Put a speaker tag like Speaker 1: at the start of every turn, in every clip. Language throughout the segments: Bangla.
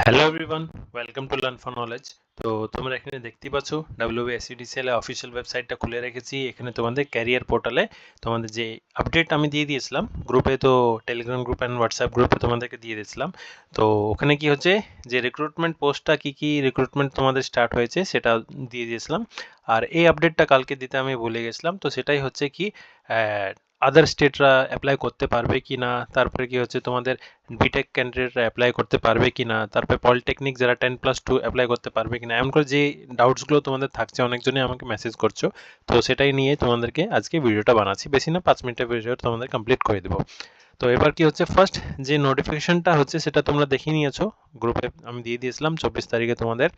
Speaker 1: Hello everyone, welcome to learn for knowledge. তো তোমরা এখানে দেখতেই পাচ্ছ WSEDCL এর অফিসিয়াল ওয়েবসাইটটা খুলে রেখেছি। এখানে তোমাদের ক্যারিয়ার পোর্টালে তোমাদের যে আপডেট আমি দিয়ে দিয়েছিলাম গ্রুপে, তো টেলিগ্রাম গ্রুপ অ্যান্ড হোয়াটসঅ্যাপ গ্রুপে তোমাদেরকে দিয়ে দিয়েছিলাম। তো ওখানে কি হচ্ছে যে রিক্রুটমেন্ট পোস্টটা কি রিক্রুটমেন্ট তোমাদের স্টার্ট হয়েছে সেটা দিয়ে দিয়েছিলাম। আর এই আপডেটটা কালকে দিতে আমি ভুলে গেছিলাম। তো সেটাই হচ্ছে কি আদার স্টেটরা অ্যাপ্লাই করতে পারবে কি না, তারপরে কি হচ্ছে তোমাদের বিটেক ক্যান্ডিডেটরা অ্যাপ্লাই করতে পারবে কি না, তারপরে পলিটেকনিক যারা 10+2 অ্যাপ্লাই করতে পারবে কি না, এমন করে যে ডাউটসগুলো তোমাদের থাকছে, অনেকজনই আমাকে মেসেজ করছো। তো সেটাই নিয়ে তোমাদেরকে আজকে ভিডিওটা বানাচ্ছি, বেশি না 5 মিনিটের ভিডিও তোমাদের কমপ্লিট করে দেবো। তো এবার কি হচ্ছে, ফার্স্ট যে নোটিফিকেশনটা হচ্ছে সেটা তোমরা দেখে নিয়েছো, গ্রুপে আমি দিয়ে দিয়েছিলাম 24 তারিখে তোমাদের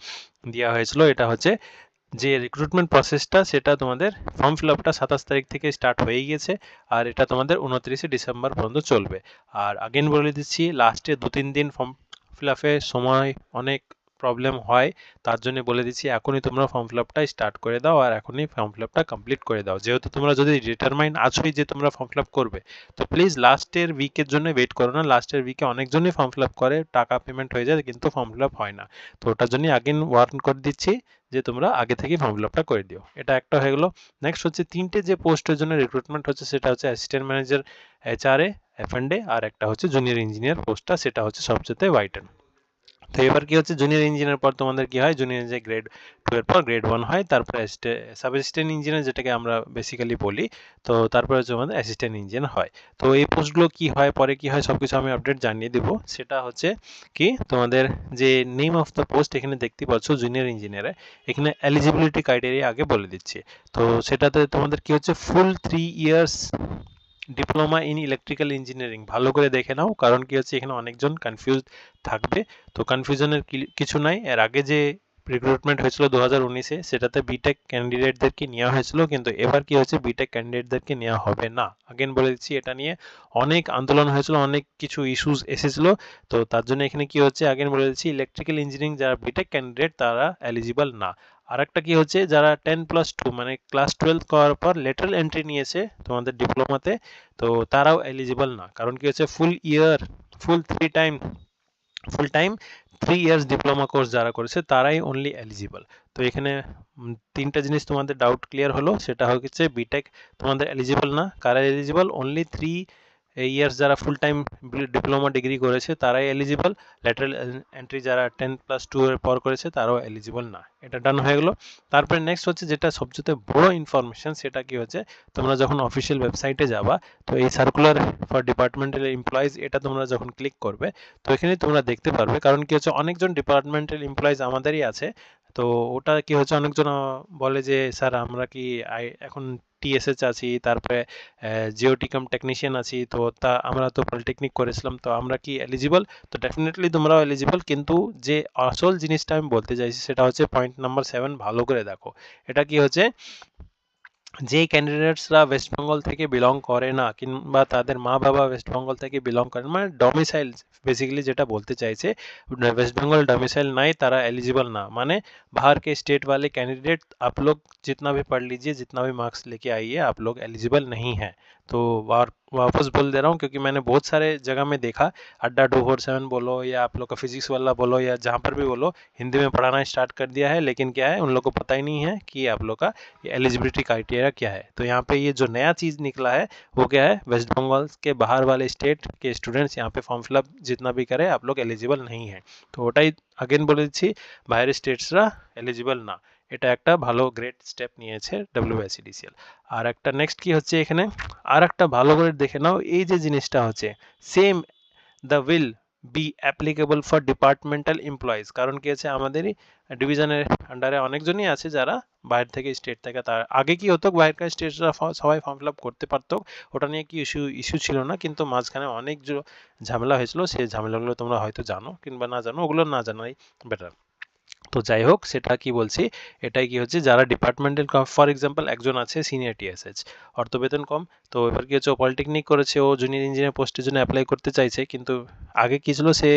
Speaker 1: দেওয়া হয়েছিল। এটা হচ্ছে যে রিক্রুটমেন্ট প্রসেসটা, সেটা তোমাদের ফর্ম ফিল আপটা 27 তারিখ থেকে স্টার্ট হয়ে গিয়েছে, আর এটা তোমাদের 29 ডিসেম্বর পর্যন্ত চলবে। আর আগেন বলে দিচ্ছি, লাস্টে 2-3 দিন ফর্ম ফিল আপের সময় অনেক প্রবলেম হয়, তার জন্য বলে দিচ্ছি এখনই তোমরা ফর্ম ফিল আপটা স্টার্ট করে দাও আর এখনই ফর্ম ফিল আপটা কমপ্লিট করে দাও। যেহেতু তোমরা যদি ডিটারমাইন আছোই যে তোমরা ফর্ম ফিল আপ করবে, তো প্লিজ লাস্টের উইকের জন্য ওয়েট করো না। লাস্টের উইকে অনেকজনই ফর্ম ফিল আপ করে, টাকা পেমেন্ট হয়ে যায় কিন্তু ফর্ম ফিল আপ হয় না। তো ওটার জন্য আগেন ওয়ার্ন করে দিচ্ছি যে তোমরা আগে থেকেই ফর্ম ফিল আপটা করে দিও। এটা একটা হয়ে গেলো। নেক্সট হচ্ছে তিনটে যে পোস্টের জন্য রিক্রুটমেন্ট হচ্ছে, সেটা হচ্ছে অ্যাসিস্ট্যান্ট ম্যানেজার, HRA, F&A, আর একটা হচ্ছে জুনিয়র ইঞ্জিনিয়ার পোস্টটা, সেটা হচ্ছে সবচেয়ে ওয়াইটেন। তো এবার কি হচ্ছে, জুনিয়র ইঞ্জিনিয়ার পর তোমাদের কি হয়, জুনিয়র ইঞ্জিনিয়ার গ্রেড 2 এর পর গ্রেড 1 হয়, তারপরে সাব অ্যাসিস্ট্যান্ট ইঞ্জিনিয়ার যেটাকে আমরা বেসিক্যালি বলি। তো তারপরে হচ্ছে আমাদের অ্যাসিস্ট্যান্ট ইঞ্জিনিয়ার হয়। তো এই পোস্টগুলো কি হয়, পরে কি হয়, সবকিছু আমি আপডেট জানিয়ে দেবো। সেটা হচ্ছে কি, তোমাদের যে নেম অফ দ্য পোস্ট এখানে দেখতে পাচ্ছ জুনিয়র ইঞ্জিনিয়ারে, এখানে এলিজিবিলিটি ক্রাইটেরিয়া আগে বলে দিচ্ছি। তো সেটাতে তোমাদের কি হচ্ছে, ফুল 3 years diploma in electrical engineering. ভালো করে দেখে নাও, কারণ কি হচ্ছে এখানে অনেকজন কনফিউজ থাকবে। তো কনফিউশনের কিছু নাই। এর আগে যে রিক্রুটমেন্ট হয়েছিল 2019-এ, সেটাতে বিটেক ক্যান্ডিডেটদেরকে নেওয়া হয়েছিল, কিন্তু এবার কি হচ্ছে বিটেক ক্যান্ডিডেটদেরকে নেওয়া হবে না। আগেন বলে দিচ্ছি, এটা নিয়ে অনেক আন্দোলন হয়েছিল, অনেক কিছু ইস্যুস এসেছিল। তো তার জন্য এখানে কি হচ্ছে, আগেন বলে দিচ্ছি, ইলেকট্রিক্যাল ইঞ্জিনিয়ারিং যারা বিটেক ক্যান্ডিডেট তারা এলিজিবল না। আর একটা কি হচ্ছে, যারা 10+2 মানে ক্লাস 12 করার পর লেটারাল এন্ট্রি নিয়েছে তোমাদের ডিপ্লোমাতে, তো তারাও এলিজিবল না। কারণ কি হচ্ছে, ফুল 3 ইয়ার্স ডিপ্লোমা কোর্স যারা করেছে তারাই অনলি এলিজিবল। তো এখানে তিনটা জিনিস তোমাদের ডাউট ক্লিয়ার হলো। সেটা হচ্ছে বিটেক তোমাদের এলিজিবল না, কারা এলিজিবল, অনলি 3 ইয়ার্স যারা ফুল টাইম ডিপ্লোমা ডিগ্রি করেছে তারাই এলিজিবল। ল্যাটারাল এন্ট্রি যারা 10+2 এর পর করেছে তারাও এলিজিবল না। এটা ডান হয়ে গেল। তারপরে নেক্সট হচ্ছে যেটা সবচেয়ে বড় ইনফরমেশন, সেটা কি হচ্ছে, তোমরা যখন অফিসিয়াল ওয়েবসাইটে যাবা, তো এই সার্কুলার ফর ডিপার্টমেন্টাল এমপ্লয়িজ, এটা তোমরা যখন ক্লিক করবে, তো এখানে তোমরা দেখতে পারবে, কারণ কি হচ্ছে অনেকজন ডিপার্টমেন্টাল এমপ্লয়িজ আমাদেরই আছে। তো ওটা কি হচ্ছে, অনেকজন বলে যে স্যার আমরা কি এখন TSH আছি, তারপরে জিওটিকম টেকনিশিয়ান আছি, তো তা আমরা তো পলিটেকনিক করেছিলাম, তো আমরা কি এলিজিবল? তো ডেফিনেটলি তোমরাও এলিজিবল, কিন্তু যে আসল জিনিসটা আমি বলতে চাইছি সেটা হচ্ছে পয়েন্ট নাম্বার 7, ভালো করে দেখো। এটা কি হচ্ছে, যে ক্যান্ডিডেটসরা ওয়েস্ট বেঙ্গল থেকে বিলং করে না, কিংবা তাদের মা বাবা ওয়েস্ট বেঙ্গল থেকে বিলং করেন, মানে डोमिसाइल बेसिकली যেটা বলতে চাইছে, वेस्ट बंगाल डोमिसाइल नहीं, तारा एलिजिबल ना, माने बाहर के स्टेट वाले कैंडिडेट, आप लोग जितना भी पढ़ लीजिए, जितना भी मार्क्स लेके आइए, आप लोग एलिजिबल नहीं है। तो वापस बोल दे रहा हूँ, क्योंकि मैंने बहुत सारे जगह में देखा, अड्डा 247 बोलो या आप लोग का फिजिक्स वाला बोलो या जहाँ पर भी बोलो, हिंदी में पढ़ाना स्टार्ट कर दिया है, लेकिन क्या है, उन लोग को पता ही नहीं है कि आप लोग का एलिजिबिलिटी क्राइटेरिया क्या है। तो यहाँ पे ये जो नया चीज़ निकला है वो क्या है, वेस्ट बंगाल के बाहर वाले स्टेट के स्टूडेंट्स यहाँ पे फॉर्म फिलअप जितना भी करें, आप लोग एलिजिबल नहीं है। তো ওটাই আগেন বলে দিচ্ছি, বাইরের স্টেটসরা এলিজিবল না। এটা একটা ভালো গ্রেট স্টেপ নিয়েছে WSEDCL। আর একটা নেক্সট কি হচ্ছে, এখানে আর একটা ভালো করে দেখে নাও, এই যে জিনিসটা হচ্ছে same the will be applicable for departmental employees. কারণ কি হচ্ছে, আমাদেরই ডিভিশনের আন্ডারে অনেকজনই আছে যারা বাইরে থেকে স্টেট থেকে, তার আগে কি হতো, বাইরের স্টেটরা সবাই ফর্ম ফিল আপ করতে পারতো, ওটা নিয়ে কি ইস্যু ছিল না, কিন্তু মাঝখানে অনেক ঝামেলা হয়েছিল। সেই ঝামেলাগুলো তোমরা হয়তো জানো কিংবা না জানো, ওগুলো না জানাই বেটার। তো যাই হোক, সেটা কি বলছি, এটাই কি হচ্ছে, যারা ডিপার্টমেন্টাল, ফর এক্সাম্পল একজন আছে সিনিয়র TSH, অর্থ বেতন কম, তো এবার কি হচ্ছে, ও পলিটেকনিক করেছে, ও জুনিয়র ইঞ্জিনিয়ার পোস্টের জন্য অ্যাপ্লাই করতে চাইছে, কিন্তু আগে কি ছিল, সে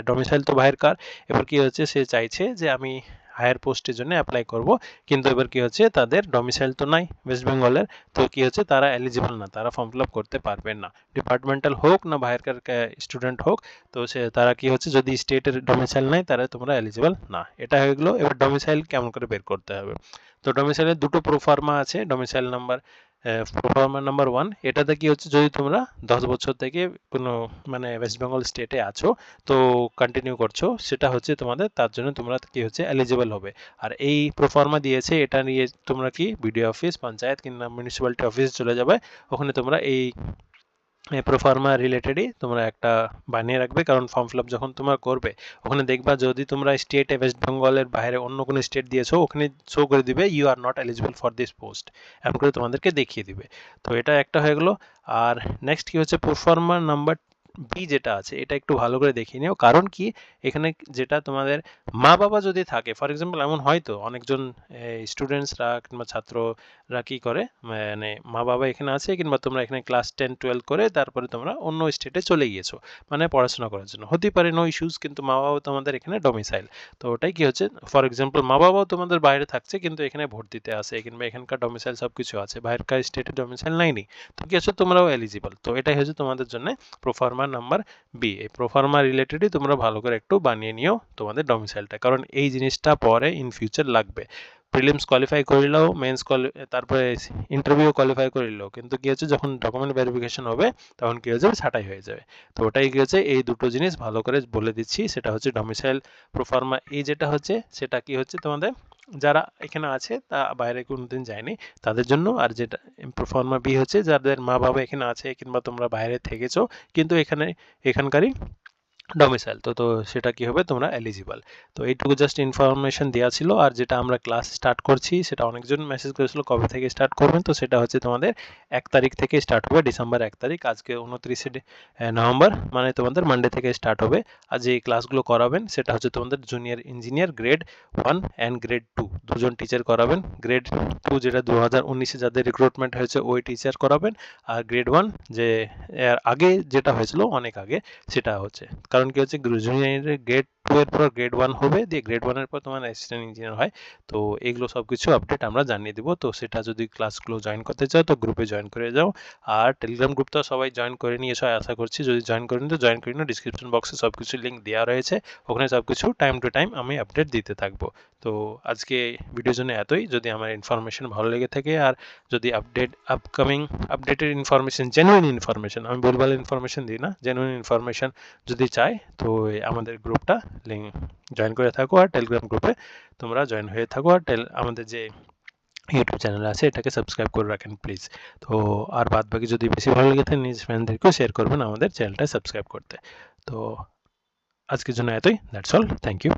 Speaker 1: ডোমিসাইল তো বাইরের কার, এবার কি হচ্ছে, সে চাইছে যে আমি হায়ার পোস্টের জন্য অ্যাপ্লাই করব, কিন্তু এবার কি হচ্ছে তাদের ডমিসাইল তো নাই ওয়েস্ট বেঙ্গলের, তো কি হচ্ছে তারা এলিজিবল না, তারা ফর্ম ফিল আপ করতে পারবেন না, ডিপার্টমেন্টাল হোক না বাইরেকার স্টুডেন্ট হোক। তো তারা কি হচ্ছে যদি স্টেটের ডমিসাইল নাই তারা তোমরা এলিজিবল না। এটা হয়ে গেলো। এবার ডমিসাইল কেমন করে বের করতে হবে? তো ডমিসাইলের দুটো প্রোফার্মা আছে। ডমিসাইল নাম্বার প্রোফার্মা নাম্বার 1, এটাতে কি হচ্ছে যদি তোমরা 10 বছর থেকে কোনো মানে ওয়েস্ট বেঙ্গল স্টেটে আছো তো কন্টিনিউ করছো, সেটা হচ্ছে তোমাদের, তার জন্য তোমরা কি হচ্ছে এলিজিবল হবে। আর এই প্রোফার্মা দিয়েছে, এটা নিয়ে তোমরা কি বিডিও অফিস, পঞ্চায়েত কিংবা মিউনিসিপ্যালিটি অফিস চলে যাবে, ওখানে তোমরা এই প্রোফার্মা রিলেটেডই তোমরা একটা বানিয়ে রাখবে, কারণ ফর্ম ফিল আপ যখন তোমরা করবে ওখানে দেখবা যদি তোমরা স্টেটে ওয়েস্ট বেঙ্গলের বাইরে অন্য কোনো স্টেট দিয়েছো, ওখানে শো করে দিবে you are not eligible for this post, এমন করে তোমাদেরকে দেখিয়ে দিবে। তো এটা একটা হয়ে গেলো। আর নেক্সট কি হচ্ছে প্রোফার্মা নাম্বার বি যেটা আছে, এটা একটু ভালো করে দেখিয়ে নিও। কারণ কি এখানে যেটা তোমাদের মা বাবা যদি থাকে, ফর এক্সাম্পল এমন হয়তো অনেকজন স্টুডেন্টসরা কিংবা ছাত্ররা কি করে, মানে মা বাবা এখানে আছে কিংবা তোমরা এখানে ক্লাস 10-12 করে তারপরে তোমরা অন্য স্টেটে চলে গিয়েছো মানে পড়াশোনা করার জন্য, হতেই পারে নো ইস্যুস, কিন্তু মা বাবা তোমাদের এখানে ডমিসাইল। তো ওটাই কি হচ্ছে, ফর এক্সাম্পল মা বাবাও তোমাদের বাইরে থাকছে কিন্তু এখানে ভোট দিতে আসে কিংবা এখানকার ডমিসাইল সব কিছু আছে, বাইরেকার স্টেটে ডমিসাইল নাইনি, তো কি হচ্ছে তোমরাও এলিজিবল। তো এটাই হচ্ছে তোমাদের জন্য প্রোফার্মা নাম্বার বি। এই প্রোফার্মা রিলেটেডই তোমরা ভালো করে একটু বানিয়ে নিও তোমাদের ডমিসাইলটা, কারণ এই জিনিসটা পরে ইন ফিউচার লাগবে। প্রিলিমস কোয়ালিফাই করিলেও মেন্স তারপরে ইন্টারভিউ কোয়ালিফাই করিলেও কিন্তু কি হচ্ছে যখন ডকুমেন্ট ভেরিফিকেশন হবে তখন কি হয়ে যাবে, ছাঁটাই হয়ে যাবে। তো ওটাই কি হচ্ছে এই দুটো জিনিস ভালো করে বলে দিচ্ছি, সেটা হচ্ছে ডমিসাইল প্রোফার্মা এই যেটা হচ্ছে সেটা কি হচ্ছে তোমাদের যারা এখানে আছে তা বাইরে কোনোদিন যায়নি তাদের জন্য, আর যেটা প্রোফার্মা বি হচ্ছে যাদের মা বাবা এখানে আছে কিংবা তোমরা বাইরে থেকেছো কিন্তু এখানকারই ডমিসাইল, তো সেটা কি হবে তোমরা এলিজিবল। তো এইটুকু জাস্ট ইনফরমেশন দেওয়া ছিল। আর যেটা আমরা ক্লাস স্টার্ট করছি সেটা অনেকজন মেসেজ করেছিল কবে থেকে স্টার্ট করবেন, তো সেটা হচ্ছে তোমাদের 1 তারিখ থেকে স্টার্ট হবে, ডিসেম্বর 1 তারিখ। আজকে 29 নভেম্বর, মানে তোমাদের মানডে থেকে স্টার্ট হবে। আর যে ক্লাসগুলো করাবেন সেটা হচ্ছে তোমাদের junior engineer grade 1 and grade 2 দুজন টিচার করাবেন। গ্রেড 2 যেটা 2019-এ যাদের রিক্রুটমেন্ট হয়েছে ওই টিচার করাবেন, আর গ্রেড 1 যে এর আগে যেটা হয়েছিল অনেক আগে সেটা হচ্ছে, কারণ কি হচ্ছে জুনিয়র গ্রেড 2 এর পর গ্রেড 1 হবে, দিয়ে গ্রেড 1 এর পর তোমার অ্যাসিস্ট্যান্ট ইঞ্জিনিয়ার হয়। তো এগুলো সব কিছু আপডেট আমরা জানিয়ে দেবো। তো সেটা যদি ক্লাসগুলো জয়েন করতে চাও তো গ্রুপে জয়েন করে যাও। আর টেলিগ্রাম গ্রুপ তো সবাই জয়েন করে নিয়েছো আশা করছি, যদি জয়েন করে নিতে জয়েন করে নিও, ডিসক্রিপশন বক্সে সব কিছু লিঙ্ক দেওয়া রয়েছে, ওখানে সব কিছু টাইম টু টাইম আমি আপডেট দিতে থাকবো। তো আজকে ভিডিওর জন্য এতই। যদি আমার ইনফরমেশন ভালো লেগে থাকে আর যদি upcoming updated information, genuine information, আমি ভুলভাল ইনফরমেশন দিই না, জেনুইন ইনফরমেশন যদি চাই তো আমাদের গ্রুপটা লিঙ্ক জয়েন করে থাকো, আর টেলিগ্রাম গ্রুপে তোমরা জয়েন হয়ে থাকো, আর আমাদের যে ইউটিউব চ্যানেল আছে এটাকে সাবস্ক্রাইব করে রাখেন প্লিজ। তো আর বাদ বাকি যদি বেশি ভালো লেগে থাকে নিজ ফ্রেন্ডদেরকেও শেয়ার করবেন আমাদের চ্যানেলটা সাবস্ক্রাইব করতে। তো আজকের জন্য এতই, দ্যাটস অল, থ্যাংক ইউ।